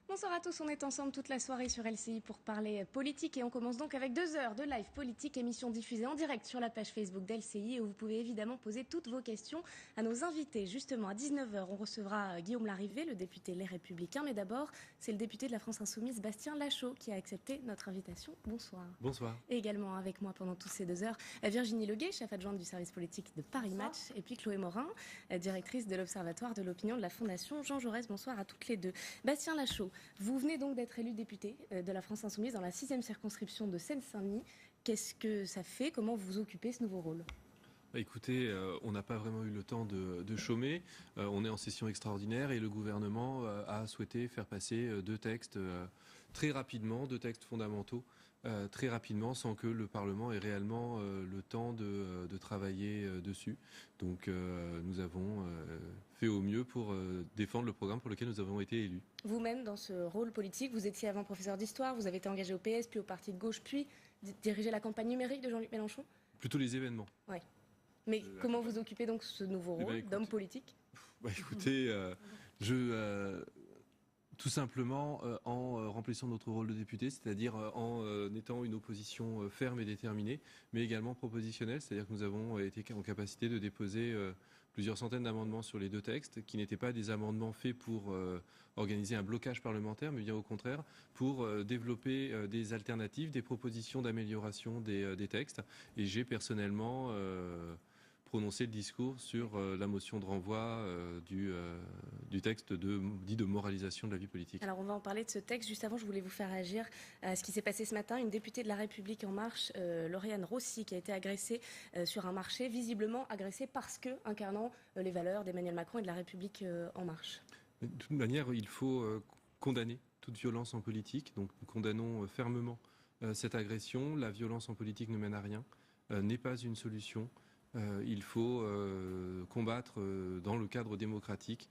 Bonsoir à tous, on est ensemble toute la soirée sur LCI pour parler politique et on commence donc avec 2 heures de live politique, émission diffusée en direct sur la page Facebook d'LCI où vous pouvez évidemment poser toutes vos questions à nos invités. Justement, à 19h, on recevra Guillaume Larrivé, le député Les Républicains, mais d'abord, c'est le député de la France Insoumise, Bastien Lachaud, qui a accepté notre invitation. Bonsoir. Bonsoir. Et également avec moi pendant toutes ces 2 heures, Virginie Leguet, chef adjointe du service politique de Paris Bonsoir. Match, et puis Chloé Morin, directrice de l'Observatoire de l'opinion de la Fondation Jean Jaurès. Bonsoir à toutes les deux. Bastien Lachaud, vous venez donc d'être élu député de la France Insoumise dans la 6e circonscription de Seine-Saint-Denis. Qu'est-ce que ça fait? Comment vous occupez ce nouveau rôle? Écoutez, on n'a pas vraiment eu le temps de chômer. On est en session extraordinaire et le gouvernement a souhaité faire passer 2 textes très rapidement, 2 textes fondamentaux très rapidement, sans que le Parlement ait réellement le temps de travailler dessus. Donc nous avons fait au mieux pour défendre le programme pour lequel nous avons été élus. Vous-même, dans ce rôle politique, vous étiez avant professeur d'histoire, vous avez été engagé au PS, puis au Parti de gauche, puis dirigé la campagne numérique de Jean-Luc Mélenchon? Plutôt les événements. Ouais. Mais comment vous occupez donc ce nouveau rôle d'homme politique? Écoutez, tout simplement en remplissant notre rôle de député, c'est-à-dire en étant une opposition ferme et déterminée, mais également propositionnelle, c'est-à-dire que nous avons été en capacité de déposer plusieurs centaines d'amendements sur les 2 textes, qui n'étaient pas des amendements faits pour organiser un blocage parlementaire, mais bien au contraire pour développer des alternatives, des propositions d'amélioration des textes. Et j'ai personnellement prononcer le discours sur la motion de renvoi du texte dit de moralisation de la vie politique. Alors on va en parler de ce texte. Juste avant, je voulais vous faire réagir à ce qui s'est passé ce matin. Une députée de La République En Marche, Lauriane Rossi, qui a été agressée sur un marché, visiblement agressée parce que incarnant les valeurs d'Emmanuel Macron et de La République En Marche. De toute manière, il faut condamner toute violence en politique. Donc nous condamnons fermement cette agression. La violence en politique ne mène à rien, n'est pas une solution. Il faut combattre dans le cadre démocratique,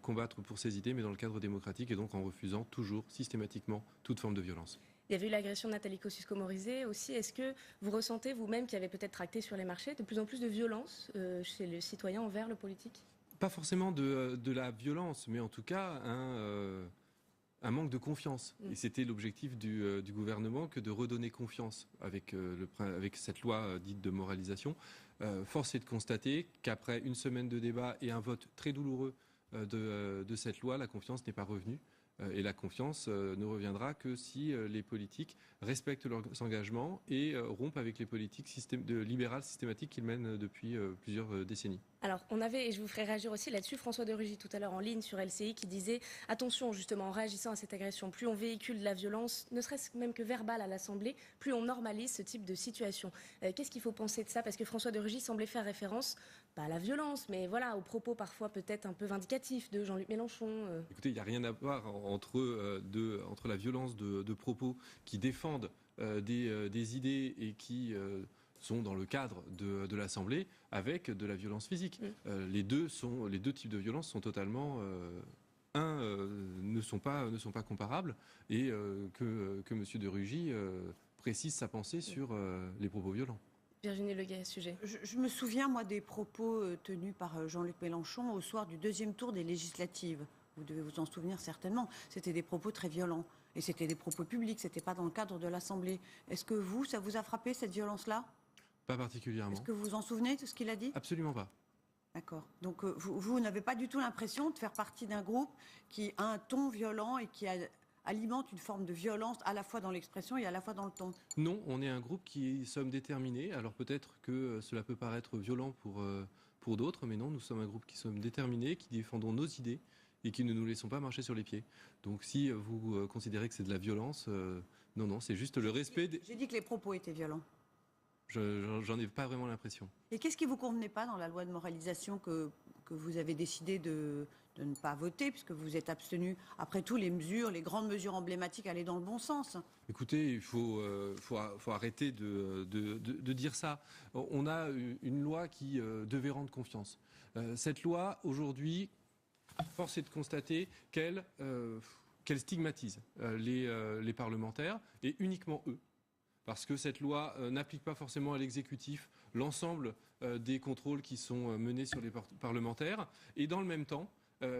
combattre pour ses idées, mais dans le cadre démocratique, et donc en refusant toujours, systématiquement, toute forme de violence. Il y avait eu l'agression de Nathalie Kosciusko-Morizet aussi. Est-ce que vous ressentez vous-même, qui avez peut-être tracté sur les marchés, de plus en plus de violence chez les citoyens envers le politique? Pas forcément de la violence, mais en tout cas un manque de confiance. Et c'était l'objectif du gouvernement, que de redonner confiance avec cette loi dite de moralisation. Force est de constater qu'après une semaine de débat et un vote très douloureux de cette loi, la confiance n'est pas revenue. Et la confiance ne reviendra que si les politiques respectent leurs engagements et rompent avec les politiques libérales systématiques qu'ils mènent depuis plusieurs décennies. Alors, on avait, et je vous ferai réagir aussi là-dessus, François de Rugy tout à l'heure en ligne sur LCI qui disait « Attention, justement, en réagissant à cette agression, plus on véhicule de la violence, ne serait-ce même que verbale à l'Assemblée, plus on normalise ce type de situation. » Qu'est-ce qu'il faut penser de ça? Parce que François de Rugy semblait faire référence, pas à la violence, mais voilà, aux propos parfois peut-être un peu vindicatifs de Jean-Luc Mélenchon. Écoutez, il n'y a rien à voir entre la violence de propos qui défendent des idées et qui sont dans le cadre de l'Assemblée avec de la violence physique. Les deux types de violence sont totalement ne sont pas comparables, et que M. de Rugy précise sa pensée sur les propos violents. Virginie Leguet à ce sujet. Je me souviens, moi, des propos tenus par Jean-Luc Mélenchon au soir du 2e tour des législatives. Vous devez vous en souvenir certainement. C'était des propos très violents. Et c'était des propos publics, c'était pas dans le cadre de l'Assemblée. Est-ce que ça vous a frappé, cette violence-là? Pas particulièrement. Est-ce que vous vous en souvenez de ce qu'il a dit? Absolument pas. D'accord. Donc vous n'avez pas du tout l'impression de faire partie d'un groupe qui a un ton violent et qui alimente une forme de violence à la fois dans l'expression et à la fois dans le ton? Non, on est un groupe qui sommes déterminés. Alors peut-être que cela peut paraître violent pour d'autres, mais non, nous sommes un groupe qui sommes déterminés, qui défendons nos idées et qui ne nous laissons pas marcher sur les pieds. Donc si vous considérez que c'est de la violence, non, c'est juste le respect J'ai dit que les propos étaient violents. J'en ai pas vraiment l'impression. Et qu'est-ce qui vous convenait pas dans la loi de moralisation que vous avez décidé de ne pas voter, puisque vous êtes abstenu? Après tout, les grandes mesures emblématiques allaient dans le bon sens. Écoutez, il faut arrêter de dire ça. On a une loi qui devait rendre confiance. Cette loi, aujourd'hui, force est de constater qu'elle stigmatise les parlementaires, et uniquement eux. Parce que cette loi n'applique pas forcément à l'exécutif l'ensemble des contrôles qui sont menés sur les parlementaires. Et dans le même temps,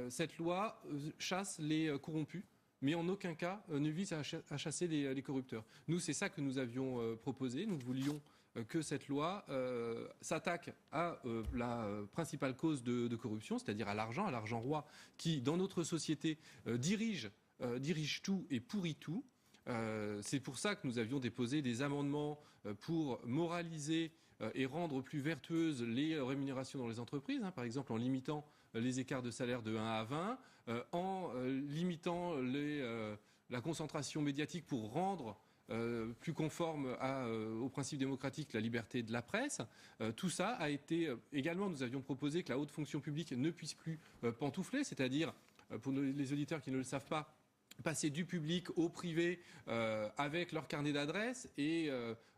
cette loi chasse les corrompus mais en aucun cas ne vise à chasser les corrupteurs. Nous, c'est ça que nous avions proposé. Nous voulions que cette loi s'attaque à la principale cause de corruption, c'est-à-dire à l'argent roi, qui, dans notre société, dirige tout et pourrit tout. C'est pour ça que nous avions déposé des amendements pour moraliser et rendre plus vertueuses les rémunérations dans les entreprises, par exemple en limitant les écarts de salaire de 1 à 20, en limitant la concentration médiatique pour rendre plus conforme aux principes démocratiques, la liberté de la presse. Tout ça a été également, nous avions proposé que la haute fonction publique ne puisse plus pantoufler, c'est-à-dire, pour les auditeurs qui ne le savent pas, passer du public au privé avec leur carnet d'adresses et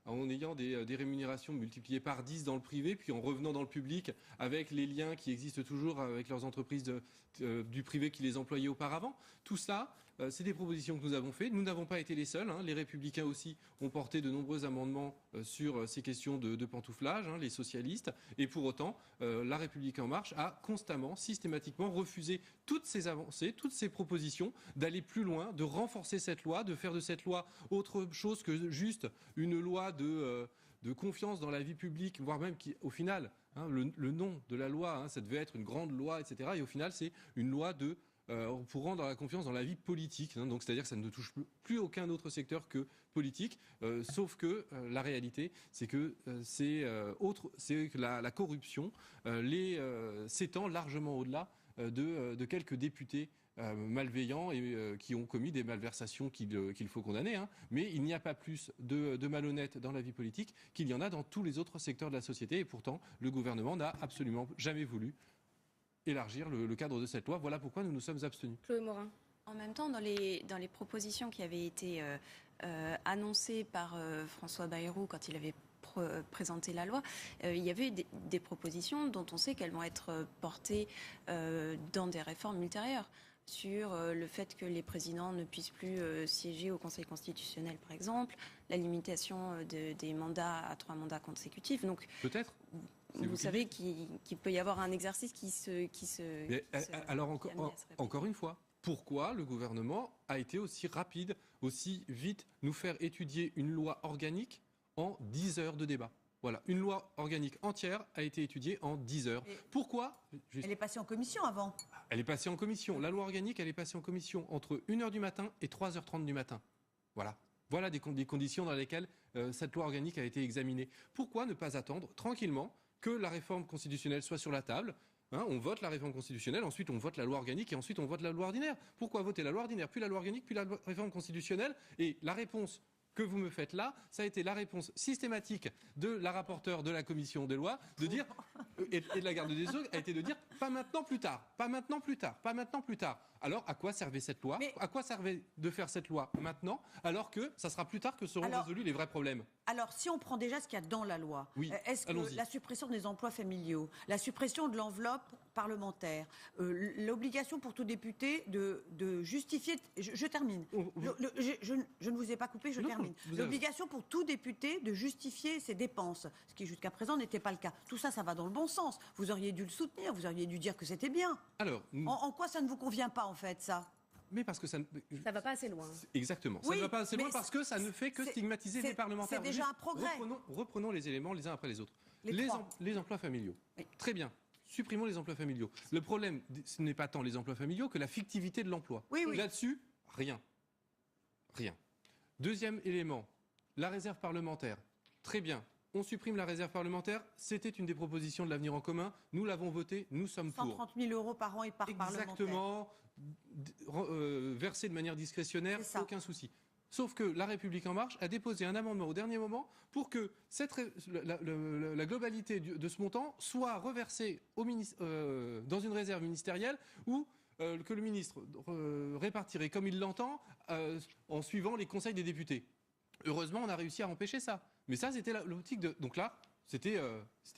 en ayant des rémunérations multipliées par 10 dans le privé, puis en revenant dans le public avec les liens qui existent toujours avec leurs entreprises du privé qui les employaient auparavant. Tout ça, c'est des propositions que nous avons faites. Nous n'avons pas été les seuls. Les Républicains aussi ont porté de nombreux amendements sur ces questions de pantouflage, les socialistes. Et pour autant, La République En Marche a constamment, systématiquement refusé toutes ces avancées, toutes ces propositions, d'aller plus loin, de renforcer cette loi, de faire de cette loi autre chose que juste une loi de confiance dans la vie publique, voire même qui, au final, le nom de la loi, ça devait être une grande loi, etc. Et au final, c'est une loi pour rendre la confiance dans la vie politique. Donc, c'est-à-dire que ça ne touche plus aucun autre secteur que politique. Sauf que la réalité, c'est que la corruption s'étend largement au-delà de quelques députés malveillants et qui ont commis des malversations qu'il faut condamner. Mais il n'y a pas plus de malhonnêtes dans la vie politique qu'il y en a dans tous les autres secteurs de la société. Et pourtant, le gouvernement n'a absolument jamais voulu élargir le cadre de cette loi. Voilà pourquoi nous nous sommes abstenus. Chloé Morin. En même temps, dans les propositions qui avaient été annoncées par François Bayrou quand il avait présenté la loi, il y avait des propositions dont on sait qu'elles vont être portées dans des réformes ultérieures, sur le fait que les présidents ne puissent plus siéger au Conseil constitutionnel, par exemple, la limitation des mandats à 3 mandats consécutifs. Donc, peut-être. Vous savez qu'il peut y avoir un exercice qui se alors encore une fois, pourquoi le gouvernement a été aussi rapide, aussi vite nous faire étudier une loi organique en 10 heures de débat? Voilà, une loi organique entière a été étudiée en 10 heures. Pourquoi? Elle est passée en commission avant. Elle est passée en commission. La loi organique, elle est passée en commission entre 1h du matin et 3h30 du matin. Voilà des conditions dans lesquelles cette loi organique a été examinée. Pourquoi ne pas attendre tranquillement que la réforme constitutionnelle soit sur la table? On vote la réforme constitutionnelle, ensuite on vote la loi organique et ensuite on vote la loi ordinaire. Pourquoi voter la loi ordinaire, puis la loi organique, puis la réforme constitutionnelle? Et la réponse que vous me faites là, ça a été la réponse systématique de la rapporteure de la commission des lois, de dire, et de la garde des Sceaux, a été de dire, pas maintenant, plus tard, pas maintenant, plus tard, pas maintenant, plus tard. Alors, à quoi servait cette loi? À quoi servait de faire cette loi maintenant, alors que ça sera plus tard que seront résolus les vrais problèmes? Alors, si on prend déjà ce qu'il y a dans la loi, est-ce que la suppression des emplois familiaux, la suppression de l'enveloppe parlementaire, l'obligation pour tout député de justifier... Je termine. Je ne vous ai pas coupé, je termine. L'obligation pour tout député de justifier ses dépenses, ce qui jusqu'à présent n'était pas le cas. Tout ça, ça va dans le bon sens. Vous auriez dû le soutenir, vous auriez dû dire que c'était bien. Alors, en quoi ça ne vous convient pas, en fait, ça? Mais parce que ça ne va pas assez loin. Exactement. Ça ne va pas assez loin parce que ça ne fait que stigmatiser les parlementaires. C'est déjà un progrès. Reprenons les éléments les uns après les autres. Les emplois familiaux. Oui. Très bien. Supprimons les emplois familiaux. Le problème, ce n'est pas tant les emplois familiaux que la fictivité de l'emploi. Oui. Là-dessus, rien. Deuxième élément, la réserve parlementaire. Très bien. On supprime la réserve parlementaire. C'était une des propositions de l'Avenir en commun. Nous l'avons votée. Nous sommes pour. 130 000 € par an et par parlementaire. Exactement. Versé de manière discrétionnaire, aucun souci. Sauf que La République En Marche a déposé un amendement au dernier moment pour que la globalité de ce montant soit reversée dans une réserve ministérielle ou que le ministre répartirait comme il l'entend en suivant les conseils des députés. Heureusement, on a réussi à empêcher ça. Mais ça, c'était l'optique de... Donc là, c'était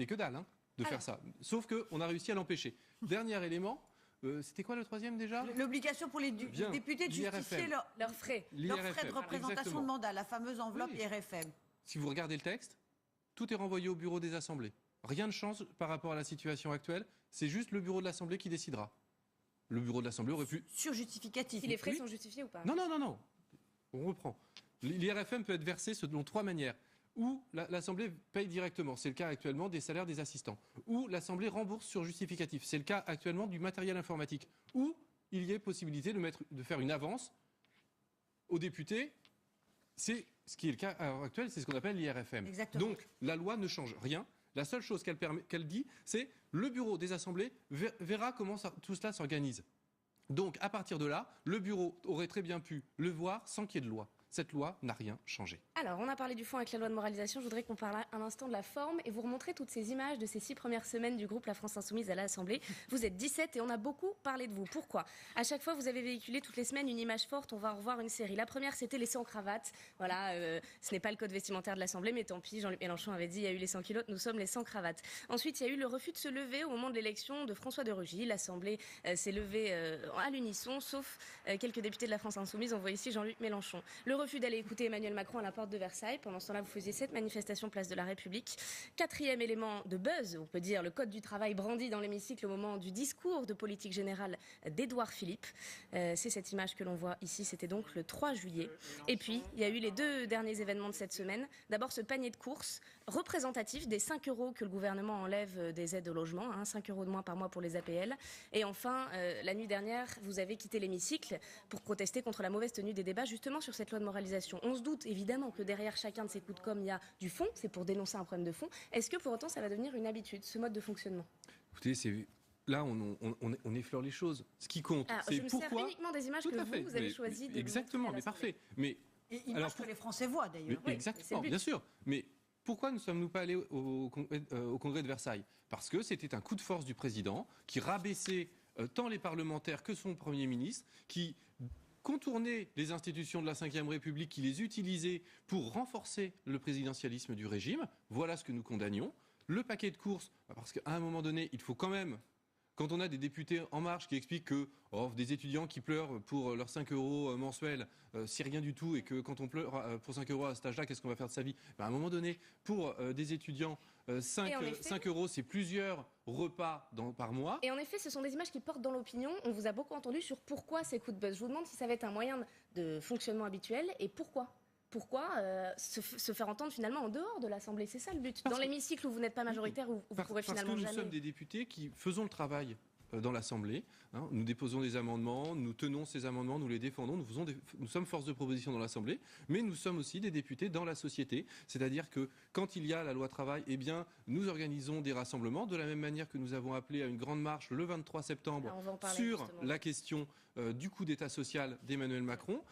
que dalle de faire ça. Sauf qu'on a réussi à l'empêcher. Dernier élément... c'était quoi le troisième déjà? L'obligation pour les députés de justifier leurs frais de représentation exactement. De mandat, la fameuse enveloppe IRFM. Si vous regardez le texte, tout est renvoyé au bureau des assemblées. Rien ne change par rapport à la situation actuelle, c'est juste le bureau de l'Assemblée qui décidera. Le bureau de l'Assemblée aurait pu... Sur justificatif. Si les frais Oui. sont justifiés ou pas? Non. On reprend. L'IRFM peut être versé selon 3 manières. Ou l'Assemblée paye directement, c'est le cas actuellement des salaires des assistants. Ou l'Assemblée rembourse sur justificatif, c'est le cas actuellement du matériel informatique. Ou il y ait possibilité de faire une avance aux députés. C'est ce qui est le cas à l'heure actuelle, c'est ce qu'on appelle l'IRFM. Exactement. Donc la loi ne change rien. La seule chose qu'elle dit, c'est le bureau des assemblées verra comment tout cela s'organise. Donc à partir de là, le bureau aurait très bien pu le voir sans qu'il y ait de loi. Cette loi n'a rien changé. Alors, on a parlé du fond avec la loi de moralisation. Je voudrais qu'on parle un instant de la forme et vous remontrer toutes ces images de ces 6 premières semaines du groupe La France Insoumise à l'Assemblée. Vous êtes 17 et on a beaucoup parlé de vous. Pourquoi? À chaque fois, vous avez véhiculé toutes les semaines une image forte. On va en revoir une série. La première, c'était les 100 cravates. Voilà, ce n'est pas le code vestimentaire de l'Assemblée, mais tant pis. Jean-Luc Mélenchon avait dit il y a eu les 100 kilos, nous sommes les 100 cravates. Ensuite, il y a eu le refus de se lever au moment de l'élection de François de Rugy. L'Assemblée s'est levée à l'unisson, sauf quelques députés de La France Insoumise. On voit ici Jean-Luc Mélenchon. Le refus d'aller écouter Emmanuel Macron à la porte de Versailles. Pendant ce temps-là, vous faisiez cette manifestation place de la République. 4e élément de buzz, on peut dire, le code du travail brandi dans l'hémicycle au moment du discours de politique générale d'Édouard Philippe. C'est cette image que l'on voit ici, c'était donc le 3 juillet. Et puis, il y a eu les 2 derniers événements de cette semaine. D'abord, ce panier de courses représentatif des 5 € que le gouvernement enlève des aides au logement, 5 € de moins par mois pour les APL. Et enfin, la nuit dernière, vous avez quitté l'hémicycle pour protester contre la mauvaise tenue des débats, justement sur cette loi de moralisation. On se doute évidemment que derrière chacun de ces coups de com', il y a du fond, c'est pour dénoncer un problème de fond. Est-ce que pour autant ça va devenir une habitude, ce mode de fonctionnement? Écoutez, là, on effleure les choses. Ce qui compte, Alors, c'est je me sers pourquoi... uniquement des images Tout que à fait. vous avez choisi de Exactement, mais parfait. Mais Et image que les Français voient d'ailleurs. Oui, exactement, c'est le but. bien sûr. Mais pourquoi ne sommes-nous pas allés au congrès de Versailles? Parce que c'était un coup de force du président qui rabaissait tant les parlementaires que son Premier ministre, qui contournait les institutions de la Ve République, qui les utilisait pour renforcer le présidentialisme du régime. Voilà ce que nous condamnions. Le paquet de courses, parce qu'à un moment donné, il faut quand même... Quand on a des députés En Marche qui expliquent que des étudiants qui pleurent pour leurs 5 € mensuels, c'est rien du tout, et que quand on pleure pour 5 € à cet âge-là, qu'est-ce qu'on va faire de sa vie? À un moment donné, pour des étudiants, 5 € c'est plusieurs repas par mois. Et en effet, ce sont des images qui portent dans l'opinion. On vous a beaucoup entendu sur pourquoi ces coups de buzz. Je vous demande si ça va être un moyen de fonctionnement habituel et pourquoi. Pourquoi se faire entendre finalement en dehors de l'Assemblée? C'est ça le but. Dans l'hémicycle où vous n'êtes pas majoritaire, où vous pourrez finalement jamais... Parce que nous sommes des députés qui faisons le travail dans l'Assemblée. Nous déposons des amendements, nous tenons ces amendements, nous les défendons, nous sommes force de proposition dans l'Assemblée, mais nous sommes aussi des députés dans la société. C'est-à-dire que quand il y a la loi travail, eh bien, nous organisons des rassemblements, de la même manière que nous avons appelé à une grande marche le 23 septembre sur justement la question du coup d'État social d'Emmanuel Macron.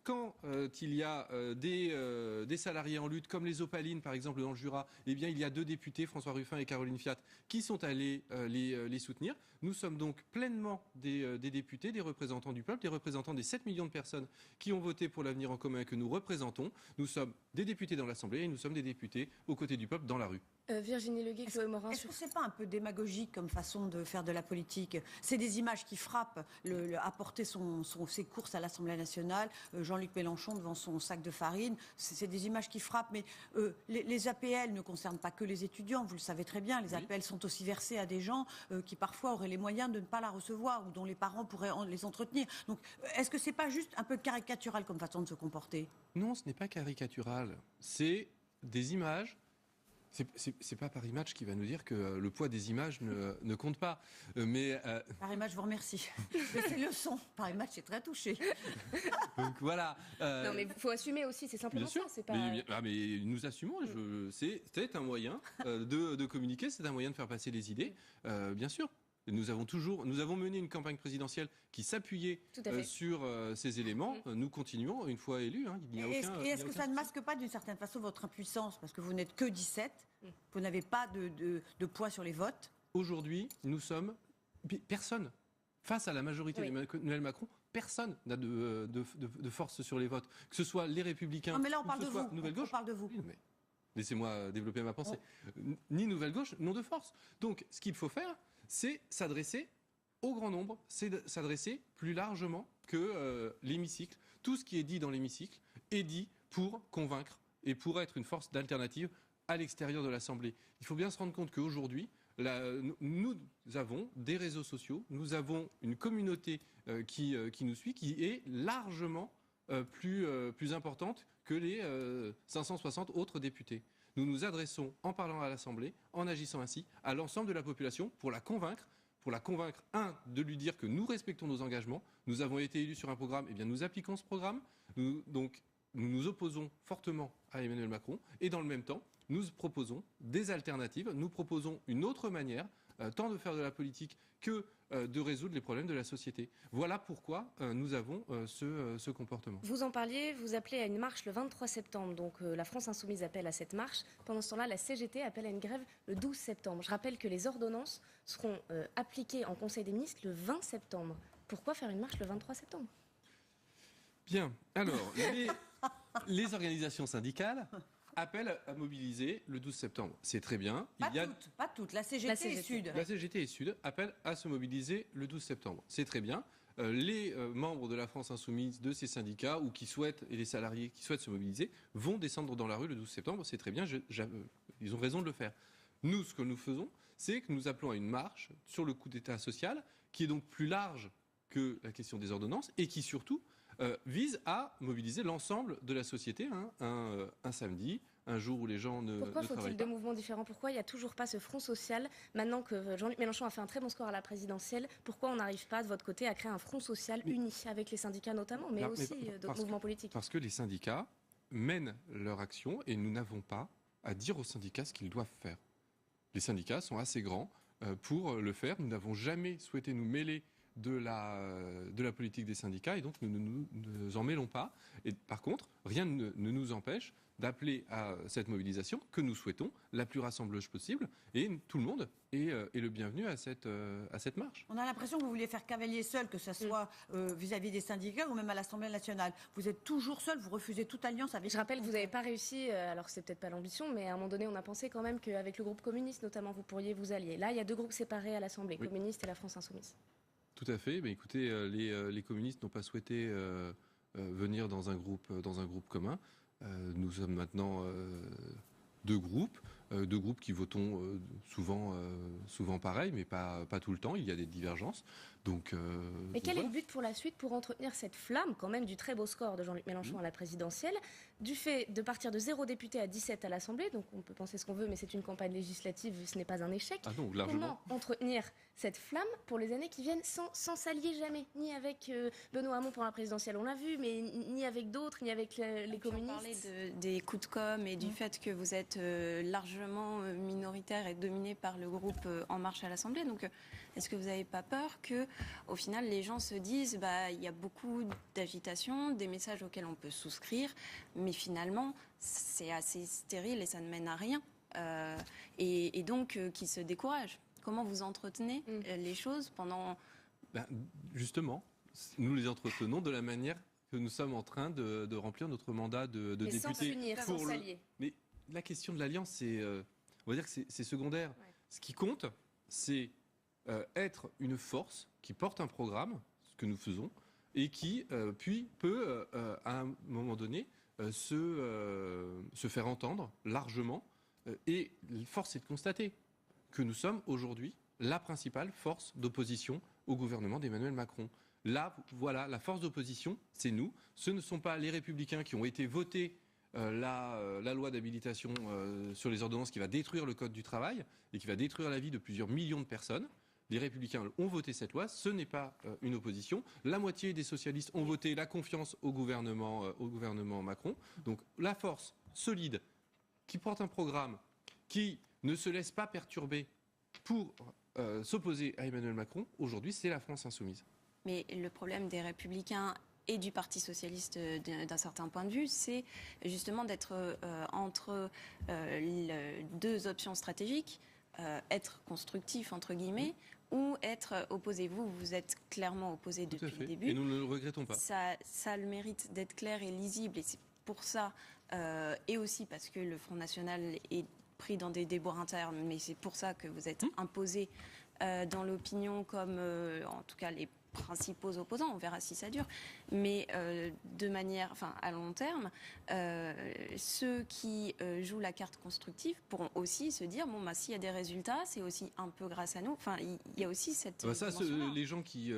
Quand il y a des salariés en lutte, comme les Opalines par exemple dans le Jura, eh bien, il y a 2 députés, François Ruffin et Caroline Fiat, qui sont allés les soutenir. Nous sommes donc pleinement des députés, des représentants du peuple, des représentants des 7 millions de personnes qui ont voté pour l'avenir en commun que nous représentons. Nous sommes des députés dans l'Assemblée et nous sommes des députés aux côtés du peuple dans la rue. Virginie Leguet, Chloé Morin. Est-ce que c'est pas un peu démagogique comme façon de faire de la politique? C'est des images qui frappent, apporter ses courses à l'Assemblée nationale, Jean-Luc Mélenchon devant son sac de farine, c'est des images qui frappent, mais les APL ne concernent pas que les étudiants, vous le savez très bien, les APL sont aussi versées à des gens qui parfois auraient les moyens de ne pas la recevoir ou dont les parents pourraient les entretenir. Donc est-ce que c'est pas juste un peu caricatural comme façon de se comporter? Non, ce n'est pas caricatural, c'est des images. C'est pas Paris Match qui va nous dire que le poids des images ne compte pas. Paris Match, je vous remercie. Mais c'est le son. Paris Match est très touché. Donc voilà. Non, mais il faut assumer aussi, c'est simplement bien sûr, ça. C'est pas... mais nous assumons. C'est un moyen de communiquer, c'est un moyen de faire passer les idées, bien sûr. Nous avons mené une campagne présidentielle qui s'appuyait sur ces éléments. Nous continuons, une fois élus. Est-ce que ça ne masque pas d'une certaine façon votre impuissance? Parce que vous n'êtes que 17, vous n'avez pas de poids sur les votes. Aujourd'hui, nous sommes... Personne, face à la majorité d'Emmanuel Macron, personne n'a de force sur les votes. Que ce soit les Républicains... Non, mais là, on parle de vous. Nouvelle Gauche. On parle de vous. Oui, mais laissez-moi développer ma pensée. Ni Nouvelle Gauche, non de force. Donc, ce qu'il faut faire, c'est s'adresser au grand nombre, c'est s'adresser plus largement que l'hémicycle. Tout ce qui est dit dans l'hémicycle est dit pour convaincre et pour être une force d'alternative à l'extérieur de l'Assemblée. Il faut bien se rendre compte qu'aujourd'hui, nous avons des réseaux sociaux, nous avons une communauté qui nous suit, qui est largement plus importante que les 560 autres députés. Nous nous adressons, en parlant à l'Assemblée, en agissant ainsi, à l'ensemble de la population pour la convaincre, de lui dire que nous respectons nos engagements. Nous avons été élus sur un programme, et bien nous appliquons ce programme. Nous nous opposons fortement à Emmanuel Macron, et dans le même temps, nous proposons des alternatives, nous proposons une autre manière, tant de faire de la politique que de résoudre les problèmes de la société. Voilà pourquoi nous avons ce comportement. Vous en parliez, vous appelez à une marche le 23 septembre, donc la France Insoumise appelle à cette marche. Pendant ce temps-là, la CGT appelle à une grève le 12 septembre. Je rappelle que les ordonnances seront appliquées en Conseil des ministres le 20 septembre. Pourquoi faire une marche le 23 septembre ? Bien, alors, les organisations syndicales appellent à mobiliser le 12 septembre. C'est très bien. Pas toutes. La CGT et Sud. La CGT et Sud appellent à se mobiliser le 12 septembre. C'est très bien. Les membres de la France Insoumise, de ces syndicats, ou et les salariés qui souhaitent se mobiliser, vont descendre dans la rue le 12 septembre. C'est très bien. Ils ont raison de le faire. Nous, ce que nous faisons, c'est que nous appelons à une marche sur le coup d'État social, qui est donc plus large que la question des ordonnances, et qui surtout vise à mobiliser l'ensemble de la société un samedi, un jour où les gens ne Pourquoi travaillent faut-il pas. deux mouvements différents ? Pourquoi il n'y a toujours pas ce front social ? Maintenant que Jean-Luc Mélenchon a fait un très bon score à la présidentielle, pourquoi on n'arrive pas de votre côté à créer un front social uni avec les syndicats notamment, mais aussi d'autres mouvements politiques ? Parce que les syndicats mènent leur action et nous n'avons pas à dire aux syndicats ce qu'ils doivent faire. Les syndicats sont assez grands pour le faire. Nous n'avons jamais souhaité nous mêler de la politique des syndicats et donc nous ne nous en mêlons pas. Et par contre, rien ne nous empêche d'appeler à cette mobilisation que nous souhaitons, la plus rassembleuse possible, et tout le monde est le bienvenu à cette marche. On a l'impression que vous vouliez faire cavalier seul, que ce soit vis-à-vis des syndicats ou même à l'Assemblée nationale. Vous êtes toujours seul, vous refusez toute alliance avec... Je rappelle que vous n'avez pas réussi, alors c'est peut-être pas l'ambition, mais à un moment donné, on a pensé quand même qu'avec le groupe communiste, notamment, vous pourriez vous allier. Là, il y a deux groupes séparés à l'Assemblée, communiste et la France Insoumise. Tout à fait. Mais écoutez, les communistes n'ont pas souhaité venir dans un groupe commun. Nous sommes maintenant deux groupes qui votons souvent pareil, mais pas tout le temps. Il y a des divergences. Mais quel est le but pour la suite, pour entretenir cette flamme quand même du très beau score de Jean-Luc Mélenchon à la présidentielle, du fait de partir de 0 député à 17 à l'Assemblée, donc on peut penser ce qu'on veut, mais c'est une campagne législative, ce n'est pas un échec. Ah non, largement. Comment entretenir cette flamme pour les années qui viennent sans s'allier jamais, ni avec Benoît Hamon pour la présidentielle, on l'a vu, mais ni avec d'autres, ni avec les communistes. On parlait des coups de com' et du fait que vous êtes largement minoritaire et dominé par le groupe En Marche à l'Assemblée. Donc, est-ce que vous n'avez pas peur que, au final, les gens se disent, il y a beaucoup d'agitation, des messages auxquels on peut souscrire, mais finalement, c'est assez stérile et ça ne mène à rien, et donc qui se découragent. Comment vous entretenez les choses pendant... Justement, nous les entretenons de la manière que nous sommes en train de remplir notre mandat de député. Sans s'unir, sans s'allier. Mais la question de l'alliance, on va dire que c'est secondaire. Ouais. Ce qui compte, c'est être une force qui porte un programme, ce que nous faisons, et qui puis peut, à un moment donné, se faire entendre largement. Et force est de constater que nous sommes aujourd'hui la principale force d'opposition au gouvernement d'Emmanuel Macron. Là, voilà, la force d'opposition, c'est nous. Ce ne sont pas les Républicains qui ont été votés la loi d'habilitation sur les ordonnances qui va détruire le Code du travail et qui va détruire la vie de plusieurs millions de personnes. Les Républicains ont voté cette loi, ce n'est pas une opposition. La moitié des socialistes ont voté la confiance au gouvernement Macron. Donc la force solide qui porte un programme qui ne se laisse pas perturber pour s'opposer à Emmanuel Macron, aujourd'hui, c'est la France Insoumise. Mais le problème des Républicains et du Parti socialiste d'un certain point de vue, c'est justement d'être entre deux options stratégiques, être constructif, entre guillemets, ou être opposé. Vous êtes clairement opposé depuis le début. Et nous ne le regrettons pas. Ça a le mérite d'être clair et lisible, et c'est pour ça, et aussi parce que le Front National est pris dans des déboires internes, mais c'est pour ça que vous êtes imposé dans l'opinion comme, en tout cas, les principaux opposants. On verra si ça dure. Mais de manière, à long terme, ceux qui jouent la carte constructive pourront aussi se dire s'il y a des résultats, c'est aussi un peu grâce à nous. Il y a aussi cette dimension-là. Les gens qui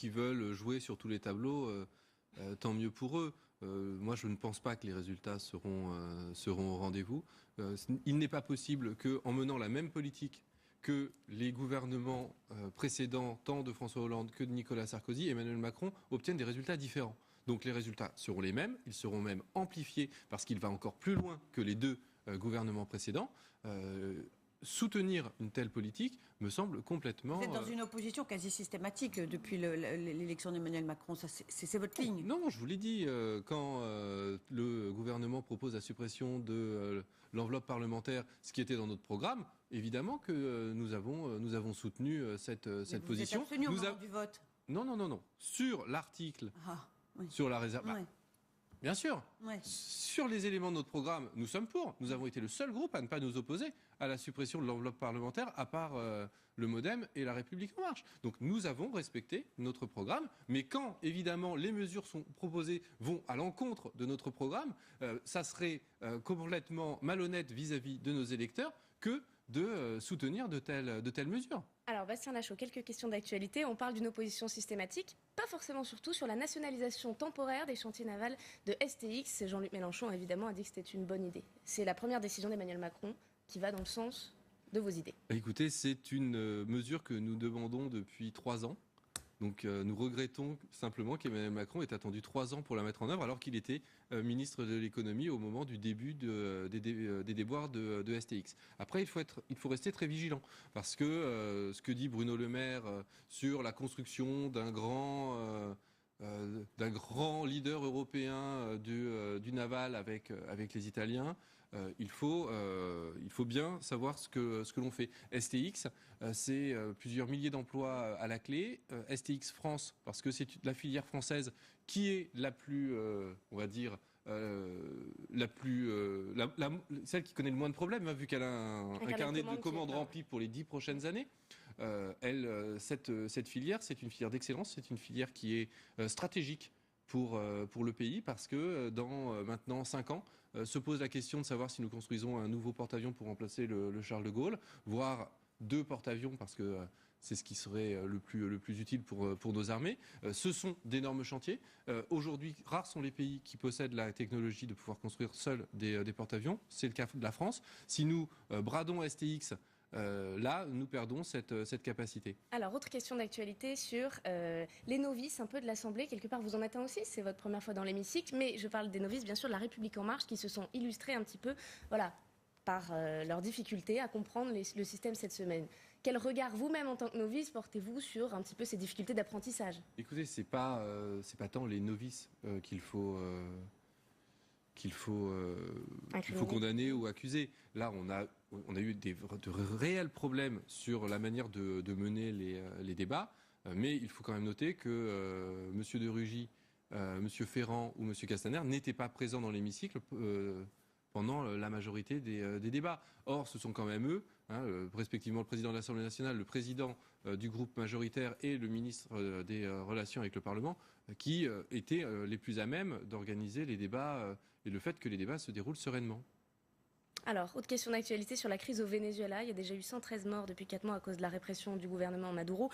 veulent jouer sur tous les tableaux, tant mieux pour eux. Moi, je ne pense pas que les résultats seront au rendez-vous. Il n'est pas possible qu'en menant la même politique que les gouvernements précédents, tant de François Hollande que de Nicolas Sarkozy, Emmanuel Macron obtiennent des résultats différents. Donc les résultats seront les mêmes, ils seront même amplifiés parce qu'il va encore plus loin que les deux gouvernements précédents. Soutenir une telle politique me semble complètement... Vous êtes dans une opposition quasi systématique depuis l'élection d'Emmanuel Macron. C'est votre ligne. Non, je vous l'ai dit. Quand le gouvernement propose la suppression de l'enveloppe parlementaire, ce qui était dans notre programme, évidemment que nous avons soutenu cette position. Vous êtes abstenu au moment du vote. Non. Sur l'article, sur la réserve... Oui. Bien sûr. Ouais. Sur les éléments de notre programme, nous sommes pour. Nous avons été le seul groupe à ne pas nous opposer à la suppression de l'enveloppe parlementaire, à part le MoDem et La République En Marche. Donc nous avons respecté notre programme. Mais quand, évidemment, les mesures sont proposées vont à l'encontre de notre programme, ça serait complètement malhonnête vis-à-vis de nos électeurs que de soutenir de telles mesures. Alors Bastien Lachaud, quelques questions d'actualité. On parle d'une opposition systématique, pas forcément surtout sur la nationalisation temporaire des chantiers navals de STX. Jean-Luc Mélenchon, évidemment, a dit que c'était une bonne idée. C'est la première décision d'Emmanuel Macron qui va dans le sens de vos idées. Écoutez, c'est une mesure que nous demandons depuis 3 ans. Donc nous regrettons simplement qu'Emmanuel Macron ait attendu 3 ans pour la mettre en œuvre alors qu'il était ministre de l'économie au moment du début des déboires de STX. Après, il faut rester très vigilant parce que ce que dit Bruno Le Maire sur la construction d'un grand leader européen du naval avec les Italiens, il faut bien savoir ce que l'on fait. STX, c'est plusieurs milliers d'emplois à la clé. STX France, parce que c'est la filière française qui est la plus, on va dire, celle qui connaît le moins de problèmes, vu qu'elle a un carnet de commandes rempli pour les 10 prochaines années. Cette filière, c'est une filière d'excellence, c'est une filière qui est stratégique pour le pays, parce que dans maintenant 5 ans, se pose la question de savoir si nous construisons un nouveau porte-avions pour remplacer le Charles de Gaulle, voire 2 porte-avions, parce que c'est ce qui serait le plus utile pour nos armées. Ce sont d'énormes chantiers. Aujourd'hui, rares sont les pays qui possèdent la technologie de pouvoir construire seuls des porte-avions. C'est le cas de la France. Si nous bradons STX, là, nous perdons cette capacité. Alors, autre question d'actualité sur les novices un peu de l'Assemblée. Quelque part, vous en êtes un aussi, c'est votre première fois dans l'hémicycle, mais je parle des novices, bien sûr, de La République En Marche, qui se sont illustrés un petit peu, par leurs difficultés à comprendre le système cette semaine. Quel regard vous-même, en tant que novice, portez-vous sur un petit peu ces difficultés d'apprentissage ? Écoutez, c'est pas tant les novices qu'il faut condamner ou accuser. Là, on a eu de réels problèmes sur la manière de mener les débats, mais il faut quand même noter que M. de Rugy, M. Ferrand ou M. Castaner n'étaient pas présents dans l'hémicycle pendant la majorité des débats. Or, ce sont quand même eux, respectivement le président de l'Assemblée nationale, le président du groupe majoritaire et le ministre des Relations avec le Parlement, qui étaient les plus à même d'organiser les débats et le fait que les débats se déroulent sereinement. Alors, autre question d'actualité sur la crise au Venezuela. Il y a déjà eu 113 morts depuis 4 mois à cause de la répression du gouvernement Maduro.